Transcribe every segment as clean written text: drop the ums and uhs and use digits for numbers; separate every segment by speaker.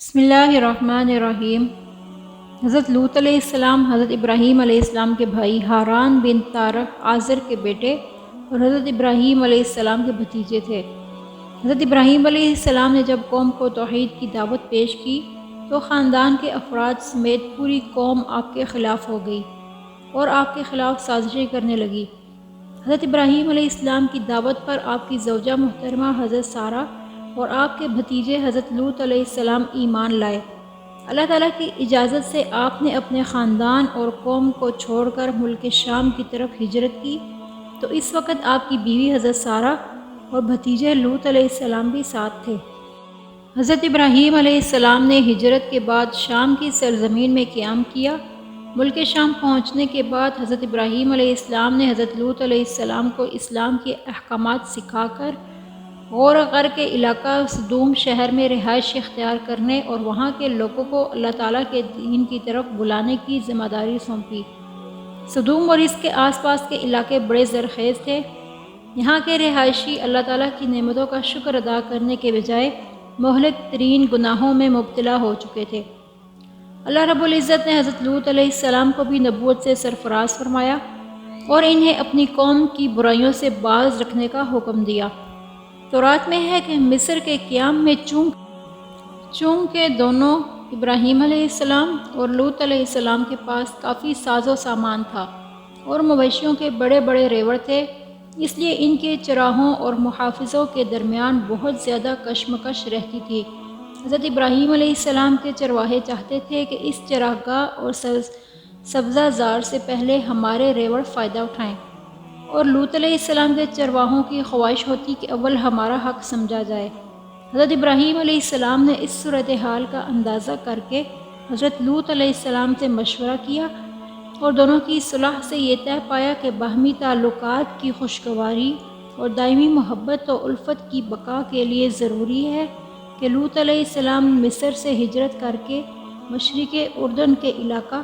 Speaker 1: بسم اللہ الرحمن الرحیم۔ حضرت لوط علیہ السلام حضرت ابراہیم علیہ السلام کے بھائی ہاران بن تارق آزر کے بیٹے اور حضرت ابراہیم علیہ السلام کے بھتیجے تھے۔ حضرت ابراہیم علیہ السلام نے جب قوم کو توحید کی دعوت پیش کی تو خاندان کے افراد سمیت پوری قوم آپ کے خلاف ہو گئی اور آپ کے خلاف سازشیں کرنے لگی۔ حضرت ابراہیم علیہ السلام کی دعوت پر آپ کی زوجہ محترمہ حضرت سارہ اور آپ کے بھتیجے حضرت لوط علیہ السلام ایمان لائے۔ اللہ تعالیٰ کی اجازت سے آپ نے اپنے خاندان اور قوم کو چھوڑ کر ملک شام کی طرف ہجرت کی تو اس وقت آپ کی بیوی حضرت سارہ اور بھتیجے لوط علیہ السلام بھی ساتھ تھے۔ حضرت ابراہیم علیہ السلام نے ہجرت کے بعد شام کی سرزمین میں قیام کیا۔ ملک شام پہنچنے کے بعد حضرت ابراہیم علیہ السلام نے حضرت لوط علیہ السلام کو اسلام کے احکامات سکھا کر غور و غر کے علاقہ صدوم شہر میں رہائش اختیار کرنے اور وہاں کے لوگوں کو اللہ تعالیٰ کے دین کی طرف بلانے کی ذمہ داری سونپی۔ صدوم اور اس کے آس پاس کے علاقے بڑے زرخیز تھے۔ یہاں کے رہائشی اللہ تعالیٰ کی نعمتوں کا شکر ادا کرنے کے بجائے مہلک ترین گناہوں میں مبتلا ہو چکے تھے۔ اللہ رب العزت نے حضرت لوط علیہ السلام کو بھی نبوت سے سرفراز فرمایا اور انہیں اپنی قوم کی برائیوں سے باز رکھنے کا حکم دیا۔ تورات میں ہے کہ مصر کے قیام میں چونکہ دونوں ابراہیم علیہ السلام اور لوط علیہ السلام کے پاس کافی ساز و سامان تھا اور مویشیوں کے بڑے بڑے ریوڑ تھے، اس لیے ان کے چراہوں اور محافظوں کے درمیان بہت زیادہ کشمکش رہتی تھی۔ حضرت ابراہیم علیہ السلام کے چرواہے چاہتے تھے کہ اس چراگاہ اور سبزہ زار سے پہلے ہمارے ریوڑ فائدہ اٹھائیں، اور لوط علیہ السلام کے چرواہوں کی خواہش ہوتی کہ اول ہمارا حق سمجھا جائے۔ حضرت ابراہیم علیہ السلام نے اس صورتحال کا اندازہ کر کے حضرت لوط علیہ السلام سے مشورہ کیا اور دونوں کی صلح سے یہ طے پایا کہ باہمی تعلقات کی خوشگواری اور دائمی محبت و الفت کی بقا کے لیے ضروری ہے کہ لوط علیہ السلام مصر سے ہجرت کر کے مشرق اردن کے علاقہ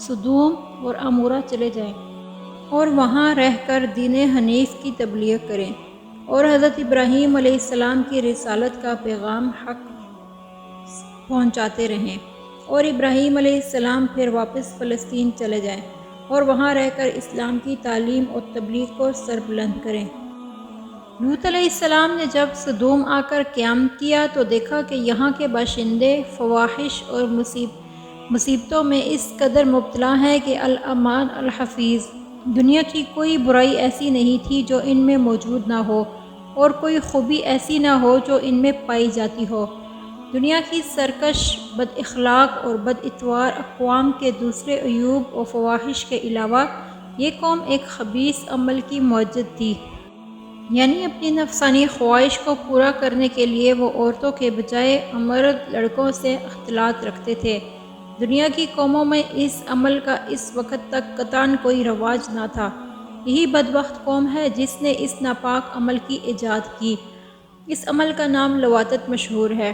Speaker 1: صدوم اور عمورہ چلے جائیں اور وہاں رہ کر دین حنیف کی تبلیغ کریں اور حضرت ابراہیم علیہ السلام کی رسالت کا پیغام حق پہنچاتے رہیں، اور ابراہیم علیہ السلام پھر واپس فلسطین چلے جائیں اور وہاں رہ کر اسلام کی تعلیم اور تبلیغ کو سربلند کریں۔ لوط علیہ السلام نے جب صدوم آ کر قیام کیا تو دیکھا کہ یہاں کے باشندے فواحش اور مصیبتوں میں اس قدر مبتلا ہیں کہ الامان الحفیظ، دنیا کی کوئی برائی ایسی نہیں تھی جو ان میں موجود نہ ہو اور کوئی خوبی ایسی نہ ہو جو ان میں پائی جاتی ہو۔ دنیا کی سرکش، بد اخلاق اور بد اتوار اقوام کے دوسرے عیوب و فواحش کے علاوہ یہ قوم ایک خبیث عمل کی موجد تھی، یعنی اپنی نفسانی خواہش کو پورا کرنے کے لیے وہ عورتوں کے بجائے مرد لڑکوں سے اختلاط رکھتے تھے۔ دنیا کی قوموں میں اس عمل کا اس وقت تک قطعاً کوئی رواج نہ تھا۔ یہی بدبخت قوم ہے جس نے اس ناپاک عمل کی ایجاد کی۔ اس عمل کا نام لواطت مشہور ہے۔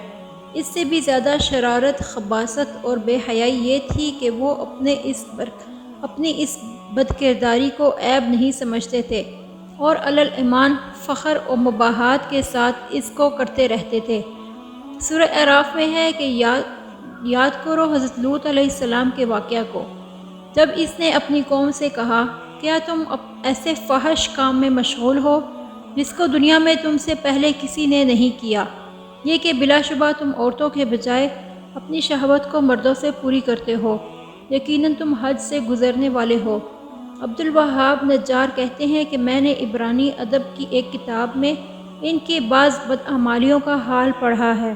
Speaker 1: اس سے بھی زیادہ شرارت، خباثت اور بے حیائی یہ تھی کہ وہ اپنی اس بدکرداری کو عیب نہیں سمجھتے تھے اور علی الایمان فخر و مباحات کے ساتھ اس کو کرتے رہتے تھے۔ سورہ اعراف میں ہے کہ یاد کرو حضرت لوط علیہ السلام کے واقعہ کو، جب اس نے اپنی قوم سے کہا، کیا تم ایسے فحش کام میں مشغول ہو جس کو دنیا میں تم سے پہلے کسی نے نہیں کیا، یہ کہ بلا شبہ تم عورتوں کے بجائے اپنی شہوت کو مردوں سے پوری کرتے ہو، یقیناً تم حد سے گزرنے والے ہو۔ عبدالوہاب نجار کہتے ہیں کہ میں نے عبرانی ادب کی ایک کتاب میں ان کے بعض بدعمالیوں کا حال پڑھا ہے،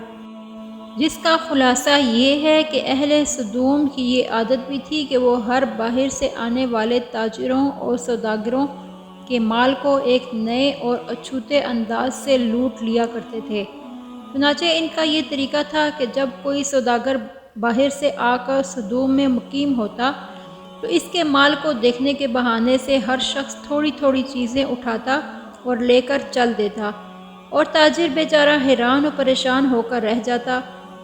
Speaker 1: جس کا خلاصہ یہ ہے کہ اہل صدوم کی یہ عادت بھی تھی کہ وہ ہر باہر سے آنے والے تاجروں اور سوداگروں کے مال کو ایک نئے اور اچھوتے انداز سے لوٹ لیا کرتے تھے۔ چنانچہ ان کا یہ طریقہ تھا کہ جب کوئی سوداگر باہر سے آ کر صدوم میں مقیم ہوتا تو اس کے مال کو دیکھنے کے بہانے سے ہر شخص تھوڑی تھوڑی چیزیں اٹھاتا اور لے کر چل دیتا، اور تاجر بیچارہ حیران و پریشان ہو کر رہ جاتا۔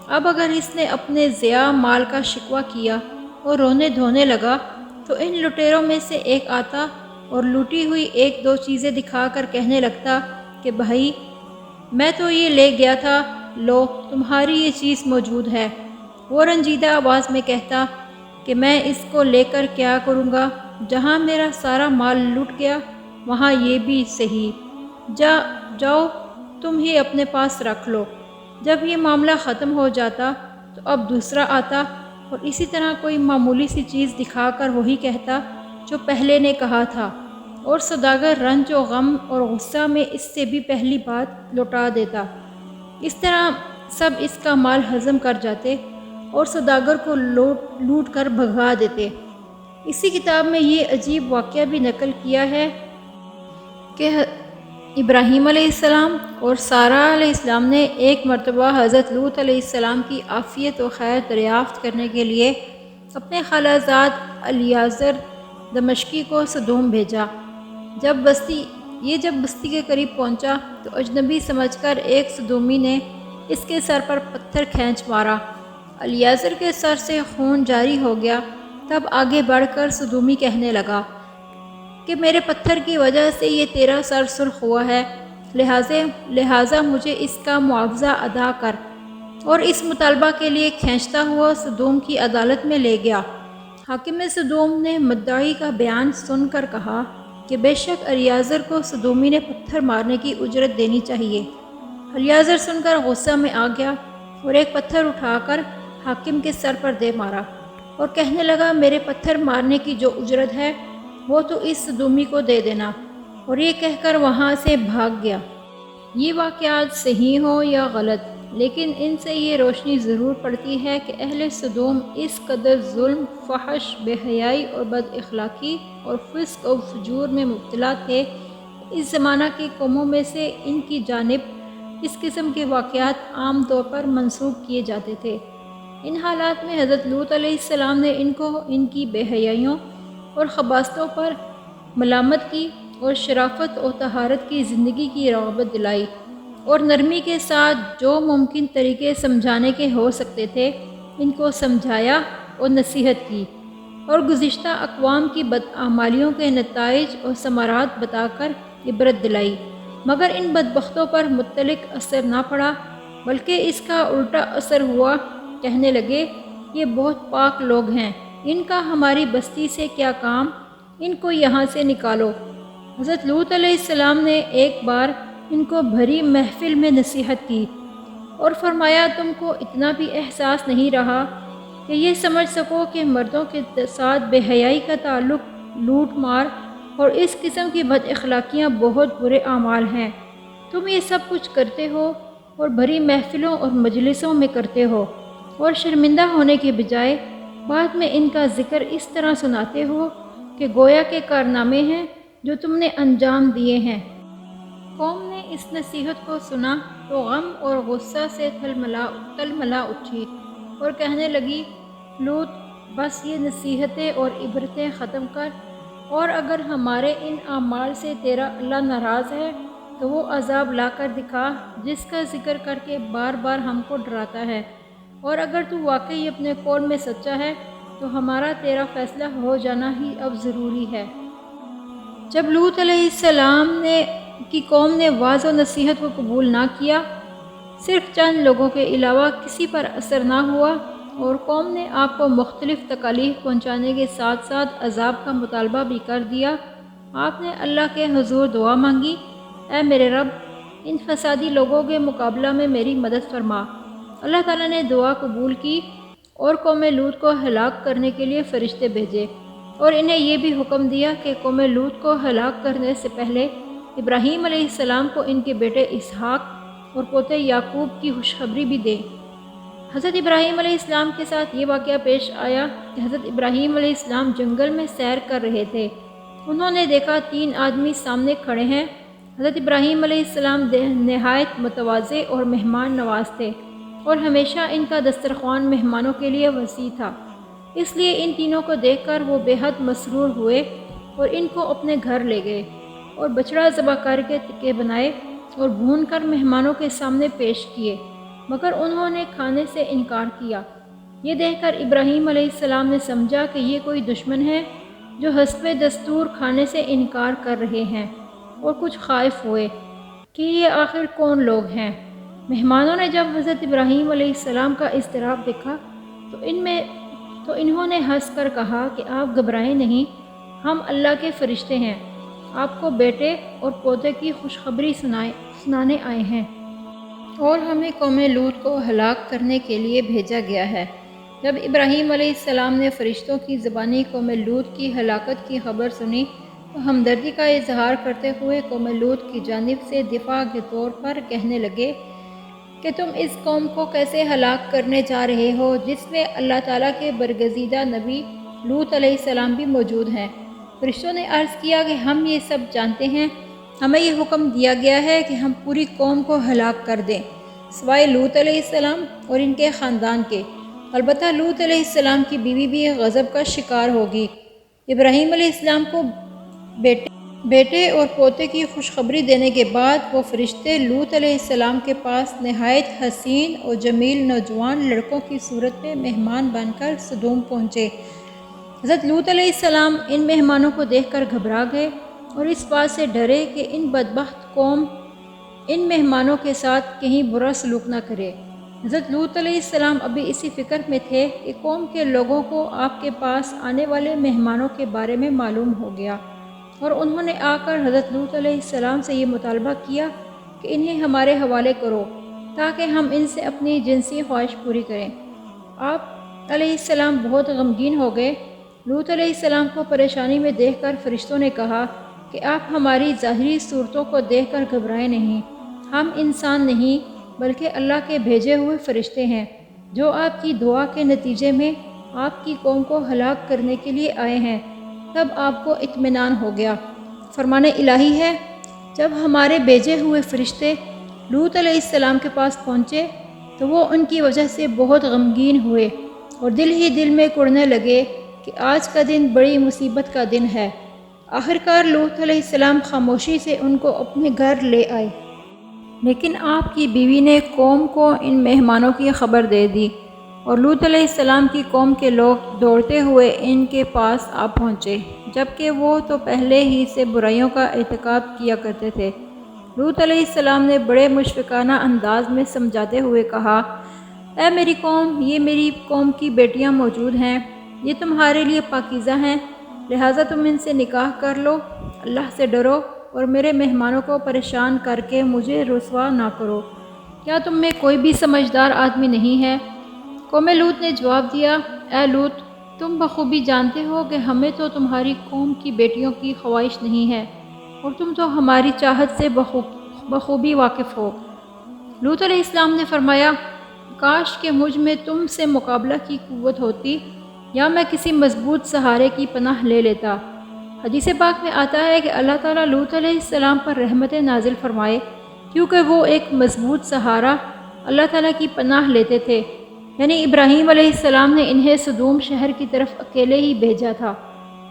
Speaker 1: اب اگر اس نے اپنے ضیاع مال کا شکوہ کیا اور رونے دھونے لگا تو ان لٹیروں میں سے ایک آتا اور لوٹی ہوئی ایک دو چیزیں دکھا کر کہنے لگتا کہ بھائی میں تو یہ لے گیا تھا، لو تمہاری یہ چیز موجود ہے۔ وہ رنجیدہ آواز میں کہتا کہ میں اس کو لے کر کیا کروں گا؟ جہاں میرا سارا مال لٹ گیا وہاں یہ بھی صحیح، جاؤ تم ہی اپنے پاس رکھ لو۔ جب یہ معاملہ ختم ہو جاتا تو اب دوسرا آتا اور اسی طرح کوئی معمولی سی چیز دکھا کر وہی کہتا جو پہلے نے کہا تھا، اور سوداگر رنج و غم اور غصہ میں اس سے بھی پہلی بات لوٹا دیتا۔ اس طرح سب اس کا مال ہضم کر جاتے اور سوداگر کو لوٹ کر بھگا دیتے۔ اسی کتاب میں یہ عجیب واقعہ بھی نقل کیا ہے کہ ابراہیم علیہ السلام اور سارہ علیہ السلام نے ایک مرتبہ حضرت لوط علیہ السلام کی عافیت و خیر دریافت کرنے کے لیے اپنے خالہ زاد الیعزر دمشقی کو سدوم بھیجا۔ جب بستی کے قریب پہنچا تو اجنبی سمجھ کر ایک سدومی نے اس کے سر پر پتھر کھینچ مارا۔ الیعزر کے سر سے خون جاری ہو گیا۔ تب آگے بڑھ کر سدومی کہنے لگا کہ میرے پتھر کی وجہ سے یہ تیرا سر سرخ ہوا ہے، لہٰذا مجھے اس کا معاوضہ ادا کر، اور اس مطالبہ کے لیے کھینچتا ہوا سدوم کی عدالت میں لے گیا۔ حاکم سدوم نے مدعی کا بیان سن کر کہا کہ بے شک الیعزر کو سدومی نے پتھر مارنے کی اجرت دینی چاہیے۔ الیعزر سن کر غصہ میں آ گیا اور ایک پتھر اٹھا کر حاکم کے سر پر دے مارا اور کہنے لگا میرے پتھر مارنے کی جو اجرت ہے وہ تو اس سدومی کو دے دینا، اور یہ کہہ کر وہاں سے بھاگ گیا۔ یہ واقعات صحیح ہوں یا غلط، لیکن ان سے یہ روشنی ضرور پڑتی ہے کہ اہل سدوم اس قدر ظلم، فحش، بے حیائی اور بد اخلاقی اور فسق و فجور میں مبتلا تھے۔ اس زمانہ کی قوموں میں سے ان کی جانب اس قسم کے واقعات عام طور پر منسوب کیے جاتے تھے۔ ان حالات میں حضرت لوط علیہ السلام نے ان کو ان کی بے حیائیوں اور خباثتوں پر ملامت کی اور شرافت و طہارت کی زندگی کی رغبت دلائی، اور نرمی کے ساتھ جو ممکن طریقے سمجھانے کے ہو سکتے تھے ان کو سمجھایا اور نصیحت کی، اور گزشتہ اقوام کی بدعمالیوں کے نتائج اور ثمرات بتا کر عبرت دلائی، مگر ان بدبختوں پر مطلق اثر نہ پڑا بلکہ اس کا الٹا اثر ہوا۔ کہنے لگے یہ بہت پاک لوگ ہیں، ان کا ہماری بستی سے کیا کام، ان کو یہاں سے نکالو۔ حضرت لوط علیہ السلام نے ایک بار ان کو بھری محفل میں نصیحت کی اور فرمایا تم کو اتنا بھی احساس نہیں رہا کہ یہ سمجھ سکو کہ مردوں کے ساتھ بے حیائی کا تعلق، لوٹ مار اور اس قسم کی بد اخلاقیاں بہت برے اعمال ہیں۔ تم یہ سب کچھ کرتے ہو اور بھری محفلوں اور مجلسوں میں کرتے ہو، اور شرمندہ ہونے کے بجائے بعد میں ان کا ذکر اس طرح سناتے ہو کہ گویا کے کارنامے ہیں جو تم نے انجام دیے ہیں۔ قوم نے اس نصیحت کو سنا تو غم اور غصہ سے تلملا اٹھی اور کہنے لگی لوط بس یہ نصیحتیں اور عبرتیں ختم کر، اور اگر ہمارے ان اعمال سے تیرا اللہ ناراض ہے تو وہ عذاب لا کر دکھا جس کا ذکر کر کے بار بار ہم کو ڈراتا ہے، اور اگر تو واقعی اپنے قول میں سچا ہے تو ہمارا تیرا فیصلہ ہو جانا ہی اب ضروری ہے۔ جب لوط علیہ السلام کی قوم نے واعظ و نصیحت کو قبول نہ کیا، صرف چند لوگوں کے علاوہ کسی پر اثر نہ ہوا، اور قوم نے آپ کو مختلف تکالیف پہنچانے کے ساتھ ساتھ عذاب کا مطالبہ بھی کر دیا، آپ نے اللہ کے حضور دعا مانگی، اے میرے رب ان فسادی لوگوں کے مقابلہ میں میری مدد فرما۔ اللہ تعالیٰ نے دعا قبول کی اور قوم لوط کو ہلاک کرنے کے لیے فرشتے بھیجے، اور انہیں یہ بھی حکم دیا کہ قوم لوط کو ہلاک کرنے سے پہلے ابراہیم علیہ السلام کو ان کے بیٹے اسحاق اور پوتے یعقوب کی خوشخبری بھی دیں۔ حضرت ابراہیم علیہ السلام کے ساتھ یہ واقعہ پیش آیا کہ حضرت ابراہیم علیہ السلام جنگل میں سیر کر رہے تھے۔ انہوں نے دیکھا 3 آدمی سامنے کھڑے ہیں۔ حضرت ابراہیم علیہ السلام نہایت متواضع اور مہمان نواز تھے، اور ہمیشہ ان کا دسترخوان مہمانوں کے لیے وسیع تھا، اس لیے ان تینوں کو دیکھ کر وہ بے حد مسرور ہوئے اور ان کو اپنے گھر لے گئے اور بچڑا ذبح کر کے ٹکے بنائے اور بھون کر مہمانوں کے سامنے پیش کیے، مگر انہوں نے کھانے سے انکار کیا۔ یہ دیکھ کر ابراہیم علیہ السلام نے سمجھا کہ یہ کوئی دشمن ہے جو حسب دستور کھانے سے انکار کر رہے ہیں، اور کچھ خائف ہوئے کہ یہ آخر کون لوگ ہیں۔ مہمانوں نے جب حضرت ابراہیم علیہ السلام کا اضطراب دیکھا تو انہوں نے ہنس کر کہا کہ آپ گھبرائیں نہیں، ہم اللہ کے فرشتے ہیں، آپ کو بیٹے اور پوتے کی خوشخبری سنانے آئے ہیں، اور ہمیں قوم لوط کو ہلاک کرنے کے لیے بھیجا گیا ہے۔ جب ابراہیم علیہ السلام نے فرشتوں کی زبانی قوم لوط کی ہلاکت کی خبر سنی تو ہمدردی کا اظہار کرتے ہوئے قوم لوط کی جانب سے دفاع کے طور پر کہنے لگے کہ تم اس قوم کو کیسے ہلاک کرنے جا رہے ہو جس میں اللہ تعالیٰ کے برگزیدہ نبی لوط علیہ السلام بھی موجود ہیں۔ فرشتوں نے عرض کیا کہ ہم یہ سب جانتے ہیں، ہمیں یہ حکم دیا گیا ہے کہ ہم پوری قوم کو ہلاک کر دیں سوائے لوط علیہ السلام اور ان کے خاندان کے، البتہ لوط علیہ السلام کی بیوی بھی غضب کا شکار ہوگی۔ ابراہیم علیہ السلام کو بیٹے اور پوتے کی خوشخبری دینے کے بعد وہ فرشتے لوط علیہ السلام کے پاس نہایت حسین اور جمیل نوجوان لڑکوں کی صورت میں مہمان بن کر سدوم پہنچے۔ حضرت لوط علیہ السلام ان مہمانوں کو دیکھ کر گھبرا گئے اور اس بات سے ڈرے کہ ان بدبخت قوم ان مہمانوں کے ساتھ کہیں برا سلوک نہ کرے۔ حضرت لوط علیہ السلام ابھی اسی فکر میں تھے کہ قوم کے لوگوں کو آپ کے پاس آنے والے مہمانوں کے بارے میں معلوم ہو گیا، اور انہوں نے آ کر حضرت لوط علیہ السلام سے یہ مطالبہ کیا کہ انہیں ہمارے حوالے کرو تاکہ ہم ان سے اپنی جنسی خواہش پوری کریں۔ آپ علیہ السلام بہت غمگین ہو گئے۔ لوط علیہ السلام کو پریشانی میں دیکھ کر فرشتوں نے کہا کہ آپ ہماری ظاہری صورتوں کو دیکھ کر گھبرائیں نہیں، ہم انسان نہیں بلکہ اللہ کے بھیجے ہوئے فرشتے ہیں جو آپ کی دعا کے نتیجے میں آپ کی قوم کو ہلاک کرنے کے لیے آئے ہیں۔ تب آپ کو اطمینان ہو گیا۔ فرمان الہی ہے، جب ہمارے بھیجے ہوئے فرشتے لوط علیہ السلام کے پاس پہنچے تو وہ ان کی وجہ سے بہت غمگین ہوئے اور دل ہی دل میں کڑنے لگے کہ آج کا دن بڑی مصیبت کا دن ہے۔ آخرکار لوط علیہ السلام خاموشی سے ان کو اپنے گھر لے آئے، لیکن آپ کی بیوی نے قوم کو ان مہمانوں کی خبر دے دی، اور لوط علیہ السلام کی قوم کے لوگ دوڑتے ہوئے ان کے پاس آ پہنچے، جبکہ وہ تو پہلے ہی سے برائیوں کا ارتکاب کیا کرتے تھے۔ لوط علیہ السلام نے بڑے مشفقانہ انداز میں سمجھاتے ہوئے کہا، اے میری قوم، یہ میری قوم کی بیٹیاں موجود ہیں، یہ تمہارے لیے پاکیزہ ہیں، لہٰذا تم ان سے نکاح کر لو، اللہ سے ڈرو اور میرے مہمانوں کو پریشان کر کے مجھے رسوا نہ کرو۔ کیا تم میں کوئی بھی سمجھدار آدمی نہیں ہے؟ قوم لوط نے جواب دیا، اے لوط، تم بخوبی جانتے ہو کہ ہمیں تو تمہاری قوم کی بیٹیوں کی خواہش نہیں ہے، اور تم تو ہماری چاہت سے بخوبی واقف ہو۔ لوط علیہ السلام نے فرمایا، کاش کہ مجھ میں تم سے مقابلہ کی قوت ہوتی، یا میں کسی مضبوط سہارے کی پناہ لے لیتا۔ حدیث پاک میں آتا ہے کہ اللہ تعالیٰ لوط علیہ السلام پر رحمت نازل فرمائے کیونکہ وہ ایک مضبوط سہارا اللہ تعالیٰ کی پناہ لیتے تھے، یعنی ابراہیم علیہ السلام نے انہیں سدوم شہر کی طرف اکیلے ہی بھیجا تھا۔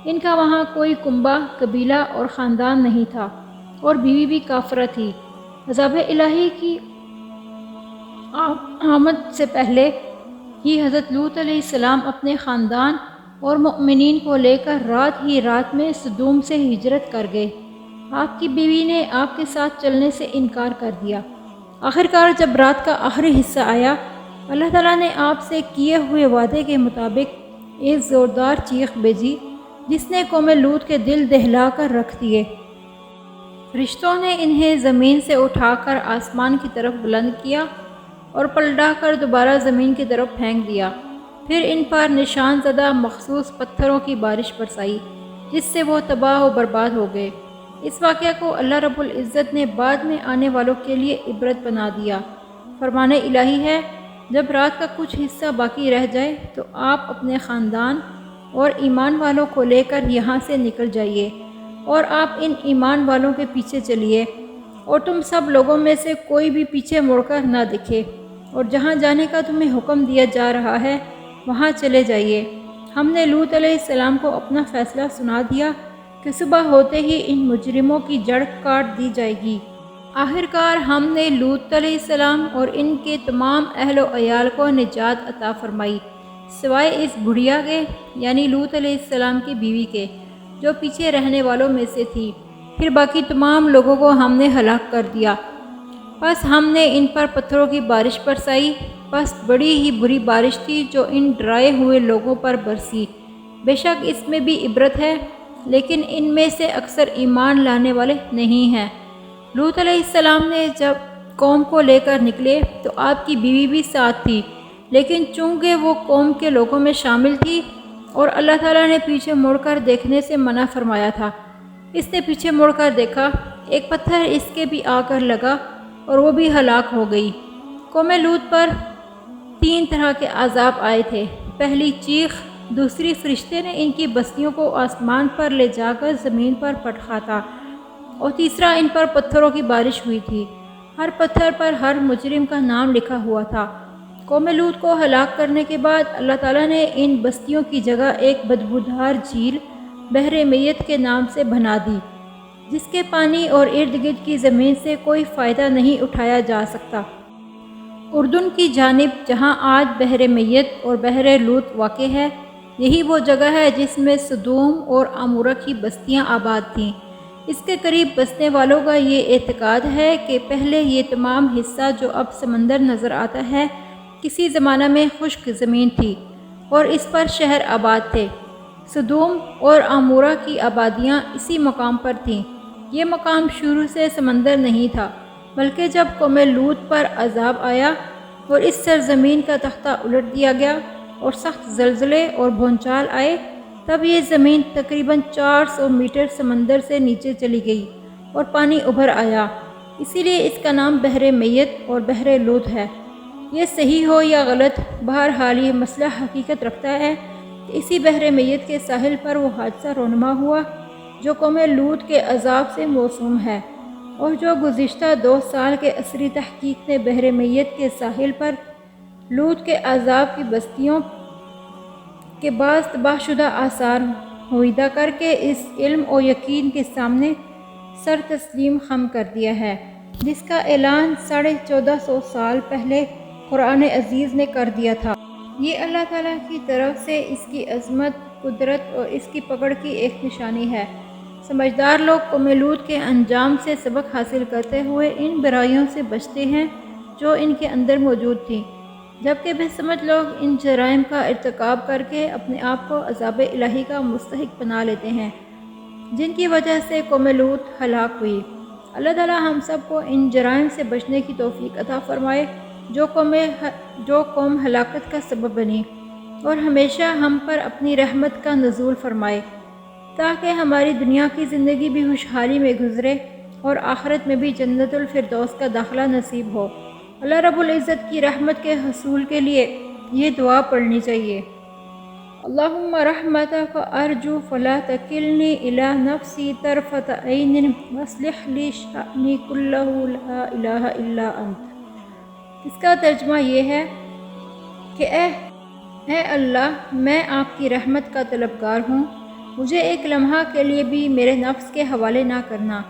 Speaker 1: ان کا وہاں کوئی کنبہ، قبیلہ اور خاندان نہیں تھا، اور بیوی بھی کافرہ تھی۔ عذاب الہی کی آمد سے پہلے ہی حضرت لوط علیہ السلام اپنے خاندان اور مؤمنین کو لے کر رات میں سدوم سے ہجرت کر گئے۔ آپ کی بیوی نے آپ کے ساتھ چلنے سے انکار کر دیا۔ آخرکار جب رات کا آخری حصہ آیا، اللہ تعالیٰ نے آپ سے کیے ہوئے وعدے کے مطابق ایک زوردار چیخ بھیجی جس نے قوم لوط کے دل دہلا کر رکھ دیے۔ فرشتوں نے انہیں زمین سے اٹھا کر آسمان کی طرف بلند کیا اور پلٹا کر دوبارہ زمین کی طرف پھینک دیا، پھر ان پر نشان زدہ مخصوص پتھروں کی بارش برسائی جس سے وہ تباہ و برباد ہو گئے۔ اس واقعہ کو اللہ رب العزت نے بعد میں آنے والوں کے لیے عبرت بنا دیا۔ فرمان الہی ہے، جب رات کا کچھ حصہ باقی رہ جائے تو آپ اپنے خاندان اور ایمان والوں کو لے کر یہاں سے نکل جائیے، اور آپ ان ایمان والوں کے پیچھے چلیے، اور تم سب لوگوں میں سے کوئی بھی پیچھے مڑ کر نہ دکھے، اور جہاں جانے کا تمہیں حکم دیا جا رہا ہے وہاں چلے جائیے۔ ہم نے لوط علیہ السلام کو اپنا فیصلہ سنا دیا کہ صبح ہوتے ہی ان مجرموں کی جڑ کاٹ دی جائے گی۔ آخرکار ہم نے لوط علیہ السلام اور ان کے تمام اہل و عیال کو نجات عطا فرمائی، سوائے اس بڑھیا کے، یعنی لوط علیہ السلام کی بیوی کے، جو پیچھے رہنے والوں میں سے تھی۔ پھر باقی تمام لوگوں کو ہم نے ہلاک کر دیا۔ بس ہم نے ان پر پتھروں کی بارش برسائی، بس بڑی ہی بری بارش تھی جو ان ڈرائے ہوئے لوگوں پر برسی۔ بے شک اس میں بھی عبرت ہے، لیکن ان میں سے اکثر ایمان لانے والے نہیں ہیں۔ لوط علیہ السلام نے جب قوم کو لے کر نکلے تو آپ کی بیوی بھی ساتھ تھی، لیکن چونکہ وہ قوم کے لوگوں میں شامل تھی اور اللہ تعالیٰ نے پیچھے مڑ کر دیکھنے سے منع فرمایا تھا، اس نے پیچھے مڑ کر دیکھا، ایک پتھر اس کے بھی آ کر لگا اور وہ بھی ہلاک ہو گئی۔ قوم لوط پر 3 طرح کے عذاب آئے تھے۔ پہلی چیخ، دوسری فرشتے نے ان کی بستیوں کو آسمان پر لے جا کر زمین پر پٹخا تھا، اور تیسرا ان پر پتھروں کی بارش ہوئی تھی۔ ہر پتھر پر ہر مجرم کا نام لکھا ہوا تھا۔ قوم لوط کو ہلاک کرنے کے بعد اللہ تعالیٰ نے ان بستیوں کی جگہ ایک بدبودار جھیل بحر میت کے نام سے بنا دی، جس کے پانی اور ارد گرد کی زمین سے کوئی فائدہ نہیں اٹھایا جا سکتا۔ اردن کی جانب جہاں آج بحر میت اور بحر لوط واقع ہے، یہی وہ جگہ ہے جس میں سدوم اور عمورہ کی بستیاں آباد تھیں۔ اس کے قریب بسنے والوں کا یہ اعتقاد ہے کہ پہلے یہ تمام حصہ جو اب سمندر نظر آتا ہے کسی زمانہ میں خشک زمین تھی اور اس پر شہر آباد تھے۔ سدوم اور عمورہ کی آبادیاں اسی مقام پر تھیں۔ یہ مقام شروع سے سمندر نہیں تھا، بلکہ جب قوم لوط پر عذاب آیا اور اس سرزمین کا تختہ الٹ دیا گیا اور سخت زلزلے اور بھونچال آئے، تب یہ زمین تقریباً 400 میٹر سمندر سے نیچے چلی گئی اور پانی ابھر آیا۔ اسی لیے اس کا نام بحر میت اور بحر لوط ہے۔ یہ صحیح ہو یا غلط، بہرحال یہ مسئلہ حقیقت رکھتا ہے کہ اسی بحر میت کے ساحل پر وہ حادثہ رونما ہوا جو قوم لوط کے عذاب سے موسوم ہے، اور جو گزشتہ 2 سال کے عسری تحقیق نے بحر میت کے ساحل پر لوط کے عذاب کی بستیوں کے بعض تباہ شدہ آثار ہویدہ کر کے اس علم و یقین کے سامنے سر تسلیم خم کر دیا ہے، جس کا اعلان 1450 سال پہلے قرآن عزیز نے کر دیا تھا۔ یہ اللہ تعالیٰ کی طرف سے اس کی عظمت، قدرت اور اس کی پکڑ کی ایک نشانی ہے۔ سمجھدار لوگ قوم لوط کے انجام سے سبق حاصل کرتے ہوئے ان برائیوں سے بچتے ہیں جو ان کے اندر موجود تھیں، جبکہ بے سمجھ لوگ ان جرائم کا ارتکاب کر کے اپنے آپ کو عذاب الہی کا مستحق بنا لیتے ہیں، جن کی وجہ سے قوم لوط ہلاک ہوئی۔ اللہ تعالیٰ ہم سب کو ان جرائم سے بچنے کی توفیق عطا فرمائے جو قوم ہلاکت کا سبب بنی، اور ہمیشہ ہم پر اپنی رحمت کا نزول فرمائے، تاکہ ہماری دنیا کی زندگی بھی خوشحالی میں گزرے اور آخرت میں بھی جنت الفردوس کا داخلہ نصیب ہو۔ اللہ رب العزت کی رحمت کے حصول کے لیے یہ دعا پڑھنی چاہیے: اللہم رحمتک ارجو فلا تکلنی الی نفسی طرفۃ عین واصلح لی شأنی کلہ لا الہ الا انت۔ اس کا ترجمہ یہ ہے کہ اے اللہ، میں آپ کی رحمت کا طلبگار ہوں، مجھے ایک لمحہ کے لیے بھی میرے نفس کے حوالے نہ کرنا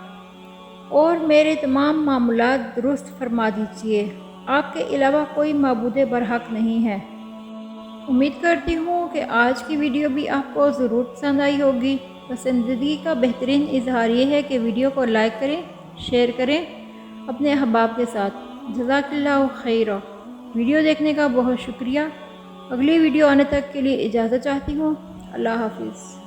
Speaker 1: اور میرے تمام معاملات درست فرما دیجیے۔ آپ کے علاوہ کوئی معبود برحق نہیں ہے۔ امید کرتی ہوں کہ آج کی ویڈیو بھی آپ کو ضرور پسند آئی ہوگی۔ پسندیدگی کا بہترین اظہار یہ ہے کہ ویڈیو کو لائک کریں، شیئر کریں اپنے احباب کے ساتھ۔ جزاک اللہ خیر۔ ویڈیو دیکھنے کا بہت شکریہ۔ اگلی ویڈیو آنے تک کے لیے اجازت چاہتی ہوں۔ اللہ حافظ۔